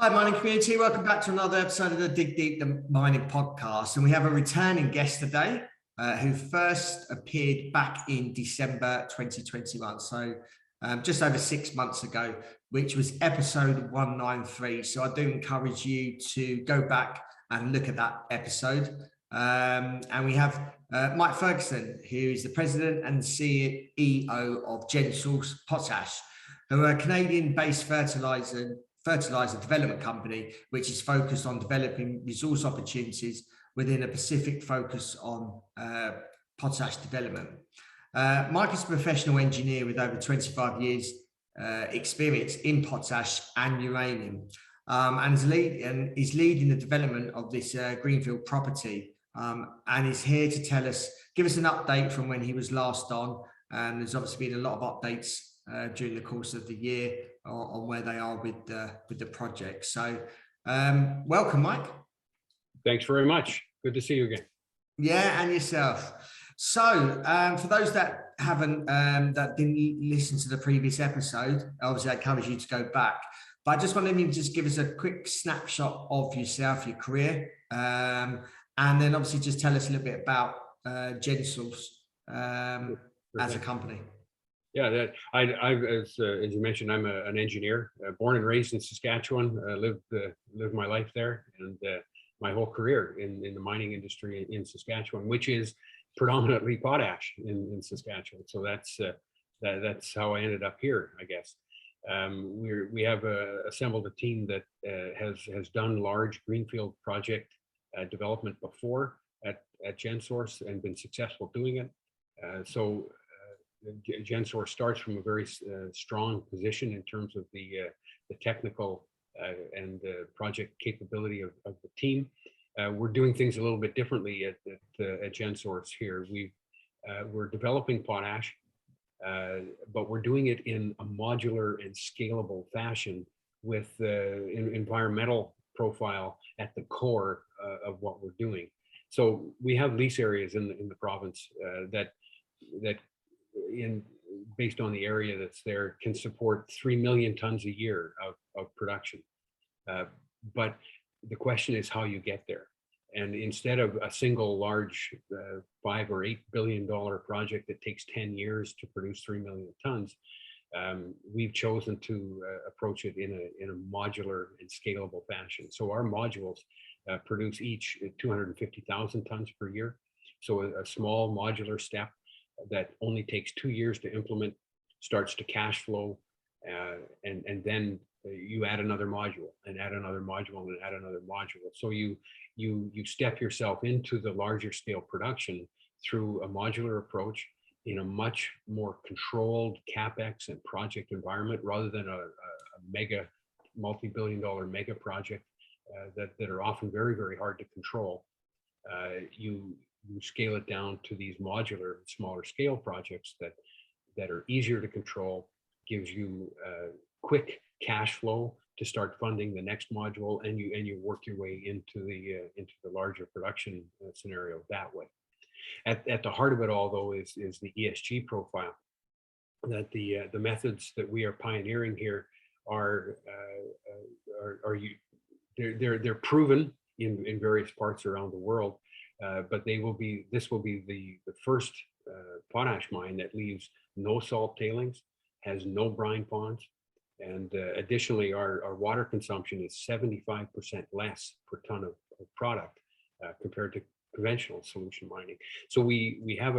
Hi, mining community. Welcome back to another episode of the Dig Deep the Mining Podcast. And we have a returning guest today who first appeared back in December 2021. So just over 6 months ago, which was episode 193. So I do encourage you to go back and look at that episode. And we have Mike Ferguson, who is the president and CEO of Gensource Potash, who are a Canadian-based fertiliser development company, which is focused on developing resource opportunities within a specific focus on potash development. Mike is a professional engineer with over 25 years experience in potash and uranium, and is leading the development of this greenfield property, and is here to give us an update from when he was last on. And there's obviously been a lot of updates during the course of the year on where they are with the project. So welcome, Mike. Thanks very much. Good to see you again. Yeah, and yourself. So for those that haven't that didn't listen to the previous episode, obviously I encourage you to go back, but I just wanted you to just give us a quick snapshot of yourself, your career, and then obviously just tell us a little bit about Gensource as a company. Yeah, as you mentioned, I'm an engineer, born and raised in Saskatchewan. Lived my life there, and my whole career in the mining industry in Saskatchewan, which is predominantly potash in Saskatchewan. So that's how I ended up here, I guess. We have assembled a team that has done large greenfield project development before at Gensource and been successful doing it. Gensource starts from a very strong position in terms of the technical and project capability of the team. We're doing things a little bit differently at Gensource here. We're developing potash, but we're doing it in a modular and scalable fashion with an environmental profile at the core of what we're doing. So we have lease areas in the province that based on the area that's there, can support 3 million tons a year of production. But the question is how you get there. And instead of a single large $5 or $8 billion project that takes 10 years to produce 3 million tons, we've chosen to approach it in a modular and scalable fashion. So our modules produce each 250,000 tons per year. So a small modular step that only takes 2 years to implement starts to cash flow, and then you add another module and add another module and add another module. So you step yourself into the larger scale production through a modular approach in a much more controlled CapEx and project environment, rather than a mega multi-billion-dollar mega project that are often very, very hard to control. You scale it down to these modular, smaller scale projects that are easier to control, gives you quick cash flow to start funding the next module, and you work your way into the larger production scenario that way. At the heart of it all, though, is the ESG profile. That the methods that we are pioneering here they're proven in various parts around the world. But this will be the first potash mine that leaves no salt tailings, has no brine ponds, and additionally, our water consumption is 75% less per ton of product compared to conventional solution mining. So we have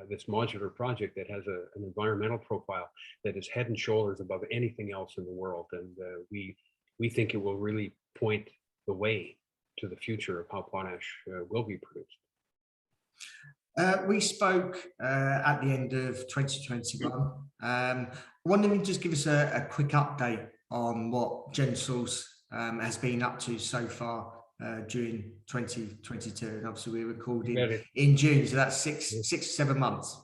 this modular project that has an environmental profile that is head and shoulders above anything else in the world, and we think it will really point the way to the future of how potash will be produced. We spoke at the end of 2021. I wonder if you just give us a quick update on what Gensource has been up to so far during 2022. And obviously we're recording in June, so that's six to 7 months.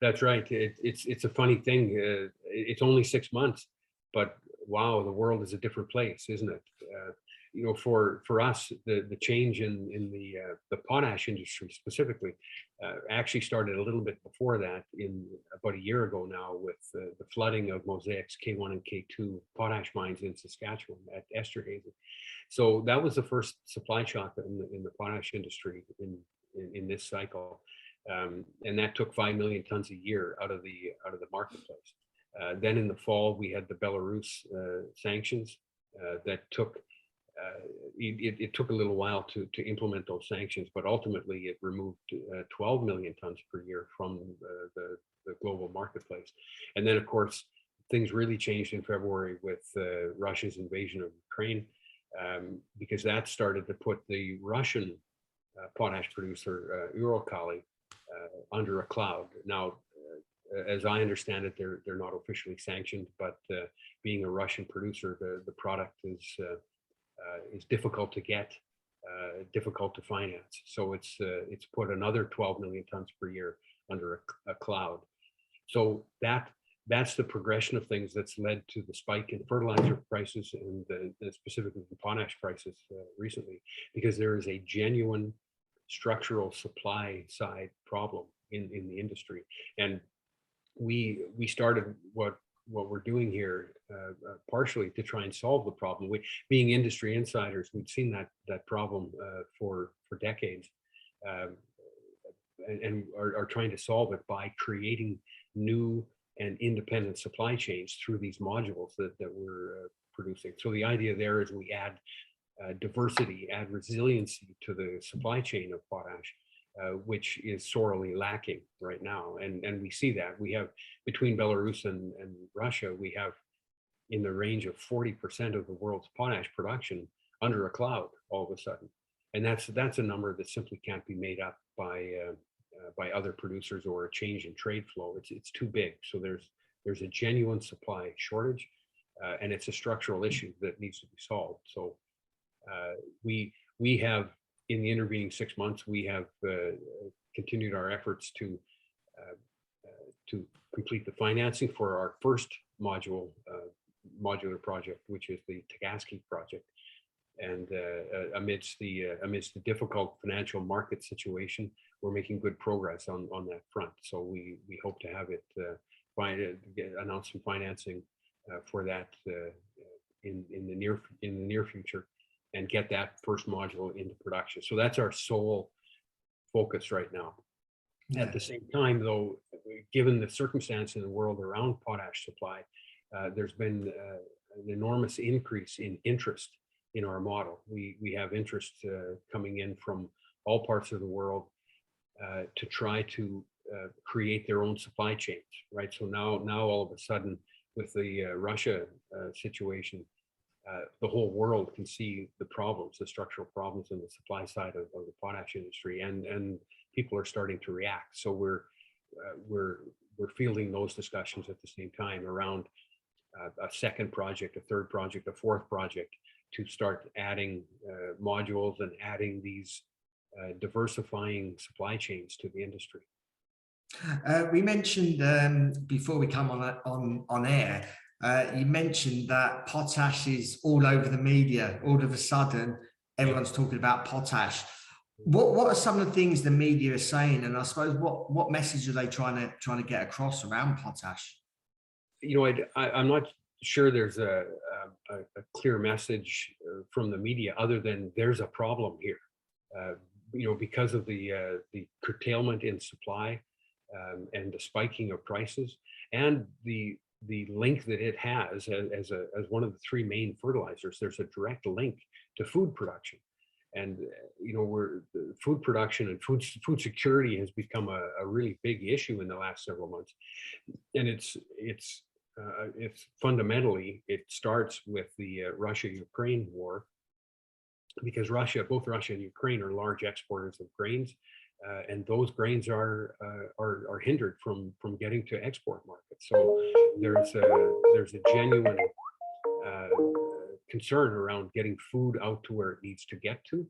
That's right. It's a funny thing. It's only 6 months, but wow, the world is a different place, isn't it? for us, the change in the potash industry specifically actually started a little bit before that, in about a year ago now, with the flooding of Mosaic's K1 and K2 potash mines in Saskatchewan at Esterhazy. So that was the first supply shock in the potash industry in this cycle, and that took 5 million tons a year out of the marketplace. Then in the fall, we had the Belarus sanctions that took. It took a little while to implement those sanctions, but ultimately it removed 12 million tons per year from the global marketplace. And then, of course, things really changed in February with Russia's invasion of Ukraine, because that started to put the Russian potash producer, Uralkali, under a cloud. Now, as I understand it, they're not officially sanctioned, but being a Russian producer, the product is difficult to get, difficult to finance. So it's put another 12 million tons per year under a cloud. So that's the progression of things that's led to the spike in fertilizer prices and specifically the potash prices recently, because there is a genuine structural supply side problem in the industry. And we started what we're doing here partially to try and solve the problem. We, being industry insiders, we've seen that problem for decades, and are trying to solve it by creating new and independent supply chains through these modules that we're producing. So the idea there is we add diversity, add resiliency to the supply chain of potash, which is sorely lacking right now. And we see that. We have, between Belarus and Russia, we have in the range of 40% of the world's potash production under a cloud all of a sudden. And that's a number that simply can't be made up by other producers or a change in trade flow. It's too big. So there's a genuine supply shortage, and it's a structural issue that needs to be solved. So we have, in the intervening 6 months, we have continued our efforts to complete the financing for our first modular project, which is the Tugaske Project. And amidst the difficult financial market situation, we're making good progress on that front. So we hope to have it announce some financing for that in the near future, and get that first module into production. So that's our sole focus right now. Yeah. At the same time, though, given the circumstance in the world around potash supply, there's been an enormous increase in interest in our model. We have interest coming in from all parts of the world to try to create their own supply chains, right? So now all of a sudden, with the Russia situation, the whole world can see the problems, the structural problems in the supply side of the potash industry, and people are starting to react. So we're fielding those discussions at the same time around a second project, a third project, a fourth project, to start adding modules and adding these diversifying supply chains to the industry. We mentioned before we come on air, you mentioned that potash is all over the media. All of a sudden, everyone's talking about potash. What are some of the things the media is saying, and I suppose what message are they trying to get across around potash? You know, I'm not sure there's a clear message from the media other than there's a problem here. You know, because of the curtailment in supply and the spiking of prices, and the link that it has as one of the three main fertilizers. There's a direct link to food production, and you know, food production and food security has become a really big issue in the last several months, and it's fundamentally, it starts with the Russia-Ukraine war, because both Russia and Ukraine are large exporters of grains, and those grains are hindered from getting to export markets. So there's a genuine concern around getting food out to where it needs to get to,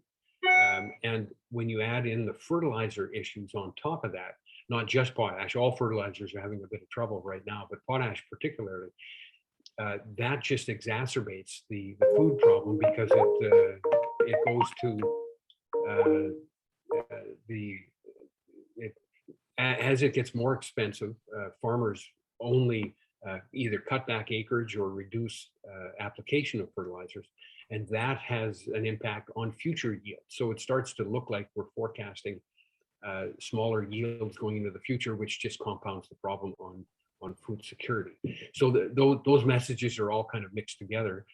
and when you add in the fertilizer issues on top of that, not just potash, all fertilizers are having a bit of trouble right now, but potash particularly, that just exacerbates the food problem, because it goes to as it gets more expensive, farmers only either cut back acreage or reduce application of fertilizers, and that has an impact on future yield. So it starts to look like we're forecasting smaller yields going into the future, which just compounds the problem on food security. So those messages are all kind of mixed together.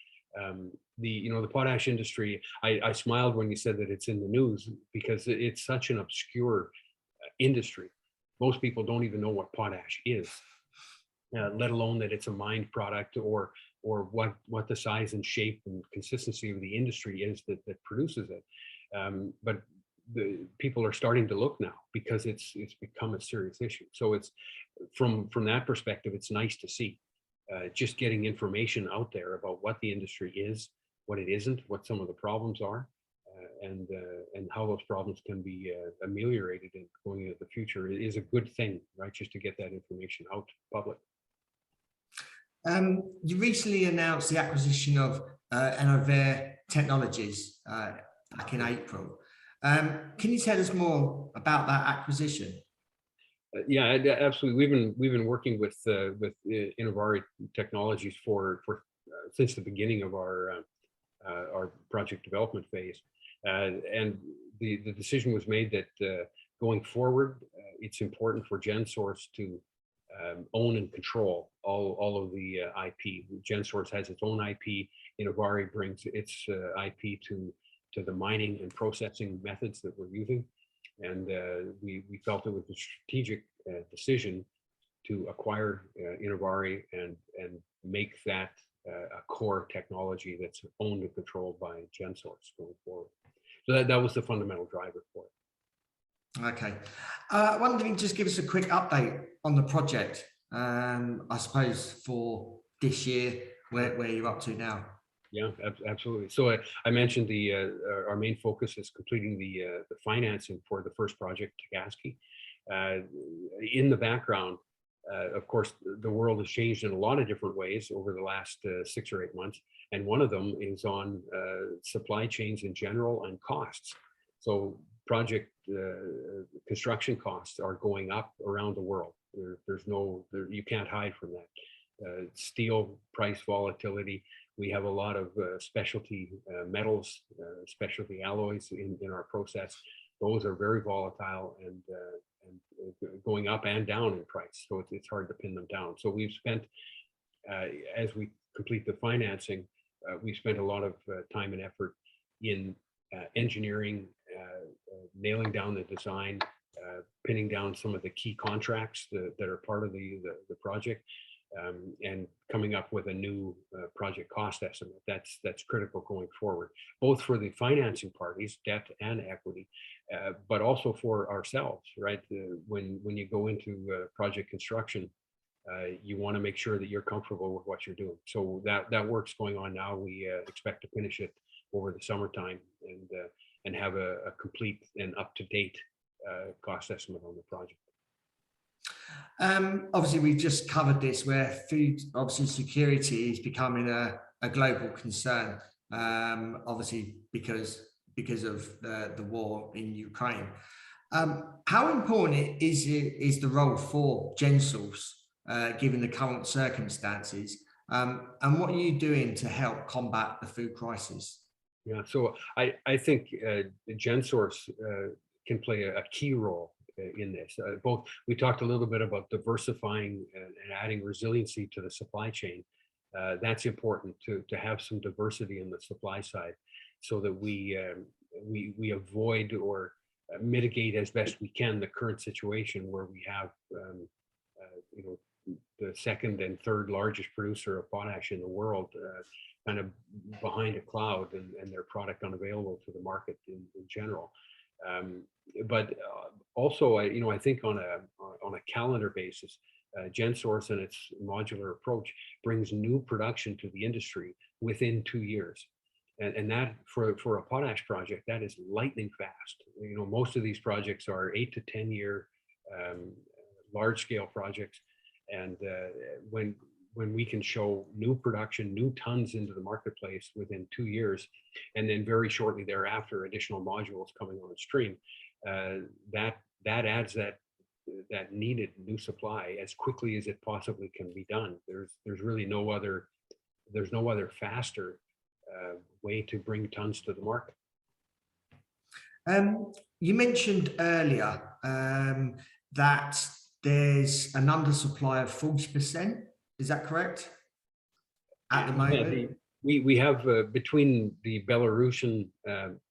The potash industry, I smiled when you said that it's in the news, because it's such an obscure industry. Most people don't even know what potash is, let alone that it's a mined product, or what the size and shape and consistency of the industry is that produces it. But the people are starting to look now, because it's become a serious issue. So it's from that perspective, it's nice to see just getting information out there about what the industry is, what it isn't, what some of the problems are, and how those problems can be ameliorated and going into the future. It is a good thing, right? Just to get that information out to the public. You recently announced the acquisition of Intervar technologies back in April. Can you tell us more about that acquisition? Yeah, absolutely. We've been working with Intervar technologies for since the beginning of our project development phase, and the decision was made that going forward, it's important for Gensource to own and control all of the IP. Gensource has its own IP. Intervar brings its IP to the mining and processing methods that we're using. And we felt it was a strategic decision to acquire Intervar and make that a core technology that's owned and controlled by Gensource going forward. So that was the fundamental driver for it. Okay. I wonder if you can just give us a quick update on the project, I suppose, for this year, where you're up to now. Yeah, absolutely. So I mentioned our main focus is completing the financing for the first project, Tugaske. In the background, of course, the world has changed in a lot of different ways over the last 6 or 8 months, and one of them is on supply chains in general and costs. So project construction costs are going up around the world. You can't hide from that. Steel price volatility. We have a lot of specialty metals, specialty alloys in our process. Those are very volatile and going up and down in price. So it's hard to pin them down. So we've spent, as we complete the financing, we've spent a lot of time and effort in engineering, nailing down the design, pinning down some of the key contracts that are part of the project. And coming up with a new project cost estimate. That's critical going forward, both for the financing parties, debt and equity, but also for ourselves, right? When you go into project construction, you want to make sure that you're comfortable with what you're doing. So that work's going on now. We expect to finish it over the summertime and have a complete and up-to-date cost estimate on the project. Obviously, we've just covered this, where food, obviously, security is becoming a global concern. Obviously, because of the war in Ukraine. How important is the role for Gensource, given the current circumstances? And what are you doing to help combat the food crisis? Yeah, so I think Gensource can play a key role in this. Both, we talked a little bit about diversifying and adding resiliency to the supply chain. That's important to have some diversity in the supply side, so that we avoid or mitigate as best we can the current situation where we have the second and third largest producer of potash in the world kind of behind a cloud, and their product unavailable to the market in general. But also, I think on a calendar basis, Gensource and its modular approach brings new production to the industry within 2 years, and that for a potash project, that is lightning fast. Most of these projects are 8 to 10 year large scale projects, and when when we can show new production, new tons into the marketplace within 2 years, and then very shortly thereafter, additional modules coming on stream, that adds that needed new supply as quickly as it possibly can be done. There's really no other faster way to bring tons to the market. You mentioned earlier that there's an undersupply of 40%. Is that correct? At the moment? Yeah, we have between the Belarusian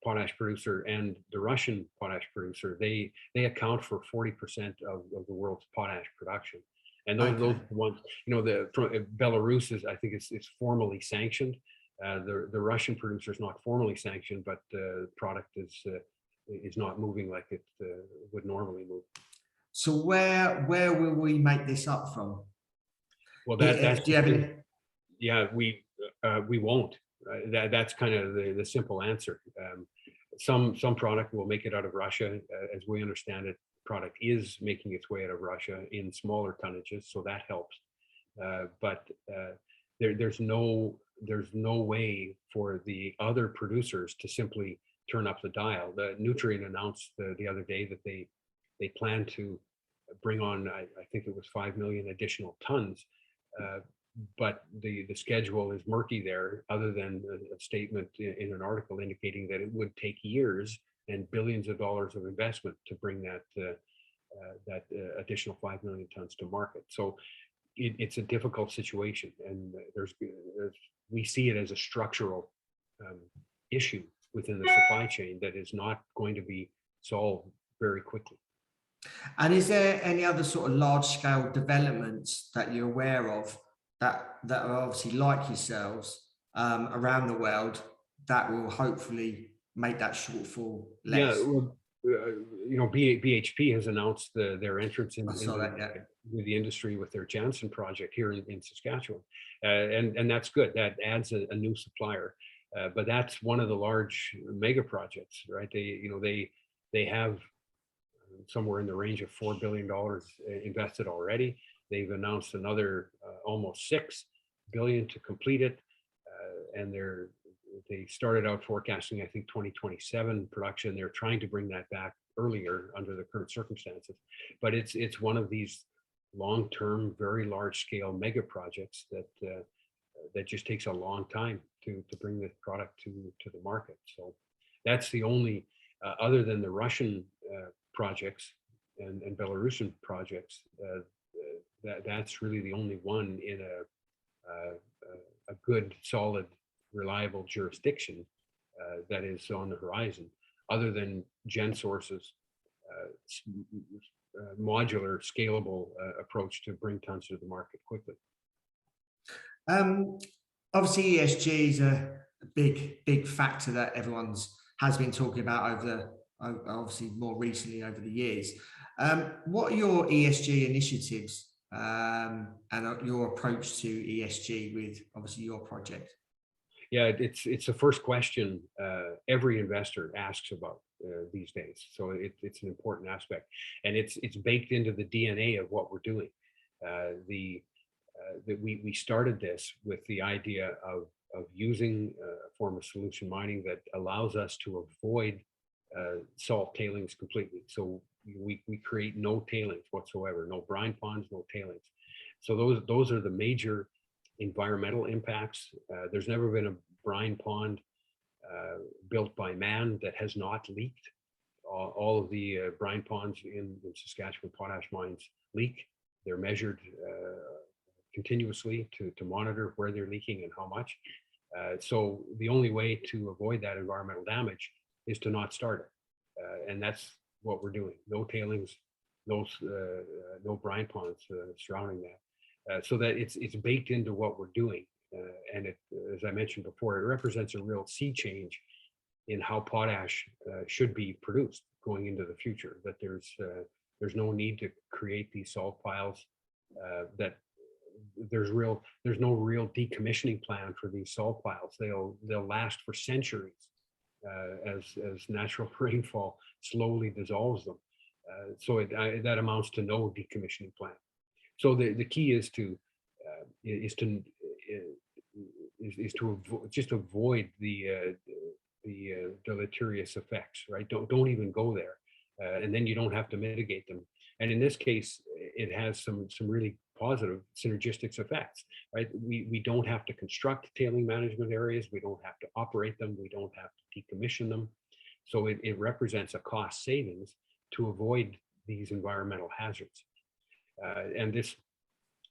potash producer and the Russian potash producer, they account for 40% of the world's potash production. And those ones, Belarus is, I think, it's formally sanctioned. The Russian producer is not formally sanctioned, but the product is not moving like it would normally move. So where will we make this up from? Well, that's do you have any? Yeah, we won't. That's kind of the simple answer. Some product will make it out of Russia, as we understand it. Product is making its way out of Russia in smaller tonnages, so that helps. But there's no way for the other producers to simply turn up the dial. The Nutrien announced the other day that they plan to bring on, I think it was 5 million additional tons. But the schedule is murky there, other than a statement in an article indicating that it would take years and billions of dollars of investment to bring that additional 5 million tons to market. So it's a difficult situation, and we see it as a structural issue within the supply chain that is not going to be solved very quickly. And is there any other sort of large-scale developments that you're aware of that are obviously like yourselves around the world that will hopefully make that shortfall less? Yeah, well, BHP has announced their entrance in the industry with their Jansen project here in Saskatchewan, and that's good. That adds a new supplier, but that's one of the large mega projects, right? They have somewhere in the range of $4 billion invested already. They've announced another almost $6 billion to complete it, and they started out forecasting, I think, 2027 production. They're trying to bring that back earlier under the current circumstances, but it's one of these long-term, very large-scale mega projects that just takes a long time to bring the product to the market. So that's the only, other than the Russian projects and Belarusian projects, that's really the only one in a good, solid, reliable jurisdiction that is on the horizon, other than Gensources' modular, scalable approach to bring tons to the market quickly. Obviously, ESG is a big factor that has been talking about obviously more recently over the years. What are your ESG initiatives and your approach to ESG with obviously your project? Yeah, it's the first question every investor asks about these days. So it's an important aspect, and it's baked into the DNA of what we're doing. We started this with the idea of using a form of solution mining that allows us to avoid salt tailings completely. So we create no tailings whatsoever, no brine ponds, no tailings. So those are the major environmental impacts. There's never been a brine pond built by man that has not leaked. All of the brine ponds in Saskatchewan potash mines leak. They're measured continuously to monitor where they're leaking and how much. So the only way to avoid that environmental damage is to not start it. And that's what we're doing. No tailings, no brine ponds surrounding that. So that it's baked into what we're doing. And it, as I mentioned before, it represents a real sea change in how potash should be produced going into the future. That there's no need to create these salt piles. That there's no real decommissioning plan for these salt piles. They'll last for centuries as natural rainfall slowly dissolves them. So that amounts to no decommissioning plan. So the key is to is to just avoid the deleterious effects, right? Don't even go there, and then you don't have to mitigate them. And in this case, it has some really positive synergistic effects, right? We don't have to construct tailing management areas. We don't have to operate them. We don't have to decommission them. So it represents a cost savings to avoid these environmental hazards. And this,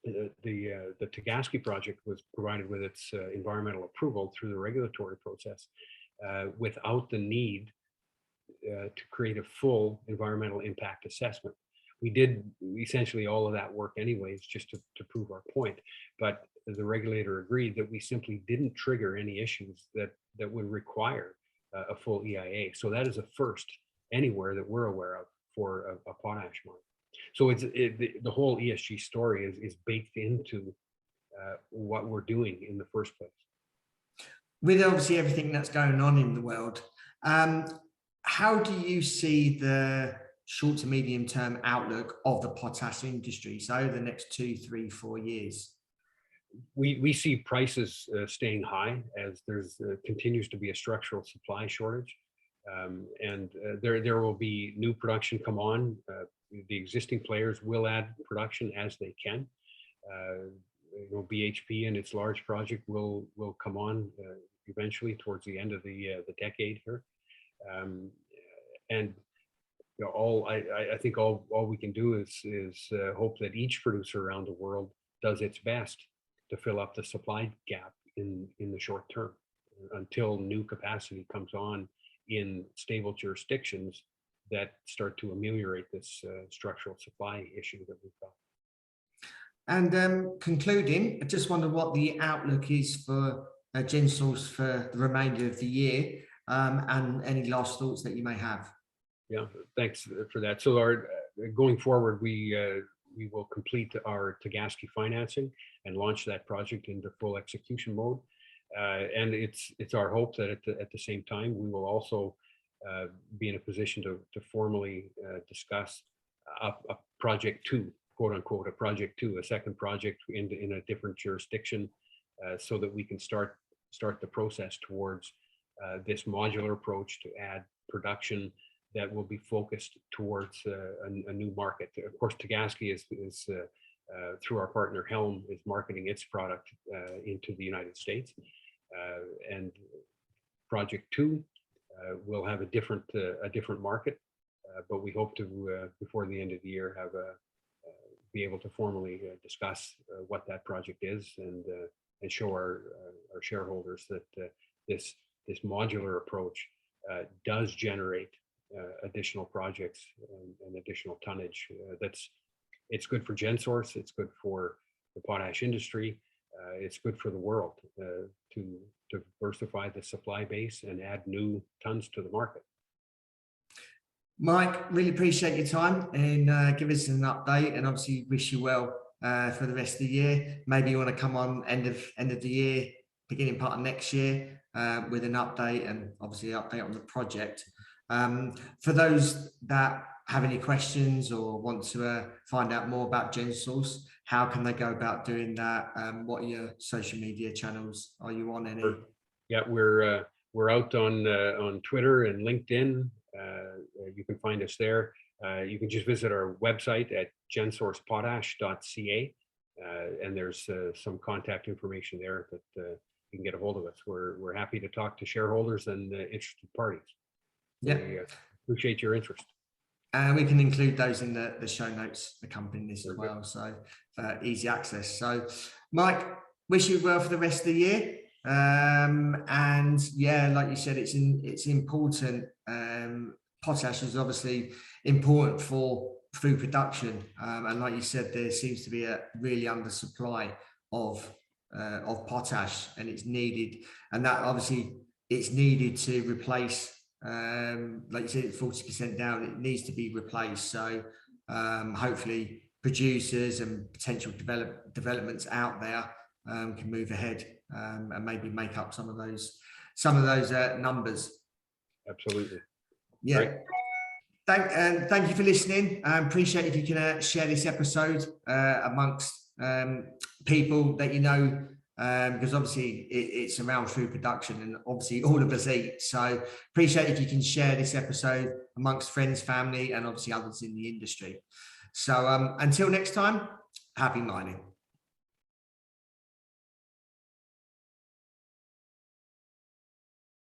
the Tugaske Project was provided with its environmental approval through the regulatory process without the need to create a full environmental impact assessment. We did essentially all of that work anyways, just to prove our point, but the regulator agreed that we simply didn't trigger any issues that would require a full EIA. So that is a first anywhere that we're aware of for a potash mine. So the whole ESG story is baked into what we're doing in the first place. With obviously everything that's going on in the world, how do you see the short to medium term outlook of the potash industry, so over the next 2, 3, 4 years? We see prices staying high as there's continues to be a structural supply shortage, and there will be new production come on. The existing players will add production as they can. BHP and its large project will come on eventually towards the end of the decade here, and I think all we can do is hope that each producer around the world does its best to fill up the supply gap in the short term until new capacity comes on in stable jurisdictions that start to ameliorate this structural supply issue that we've got. And concluding, I just wonder what the outlook is for Gensource for the remainder of the year, and any last thoughts that you may have. Yeah, thanks for that. So going forward, we will complete our Tugaske financing and launch that project into full execution mode. And it's our hope that at the same time, we will also be in a position to formally discuss a project 2, quote unquote, a project 2, a second project in a different jurisdiction, so that we can start the process towards this modular approach to add production that will be focused towards a new market. Of course, Tugaske is through our partner Helm, is marketing its product into the United States, and project 2 will have a different market, but we hope to before the end of the year have be able to formally discuss what that project is and show our shareholders that this modular approach does generate additional projects and additional tonnage. It's good for Gensource, it's good for the potash industry, it's good for the world to diversify the supply base and add new tons to the market. Mike, really appreciate your time and give us an update, and obviously wish you well for the rest of the year. Maybe you want to come on end of the year, beginning part of next year, with an update, and obviously an update on the project. For those that have any questions or want to find out more about Gensource, how can they go about doing that? What are your social media channels? Are you on any? Yeah, we're out on Twitter and LinkedIn. You can find us there. You can just visit our website at gensourcepotash.ca, and there's some contact information there that you can get a hold of us. We're happy to talk to shareholders and interested parties. Yeah, we appreciate your interest. And we can include those in the show notes accompanying this as well, so easy access. So, Mike, wish you well for the rest of the year. And yeah, like you said, it's important. Potash is obviously important for food production, and like you said, there seems to be a really undersupply of potash, and it's needed, and that obviously it's needed to replace. Like you said, it's 40% down. It needs to be replaced. So hopefully, producers and potential developments out there can move ahead and maybe make up some of those numbers. Absolutely. Yeah. Thank you for listening. I appreciate if you can share this episode amongst people that you know, because obviously it's around food production and obviously all of us eat. So appreciate if you can share this episode amongst friends, family, and obviously others in the industry. So until next time, happy mining.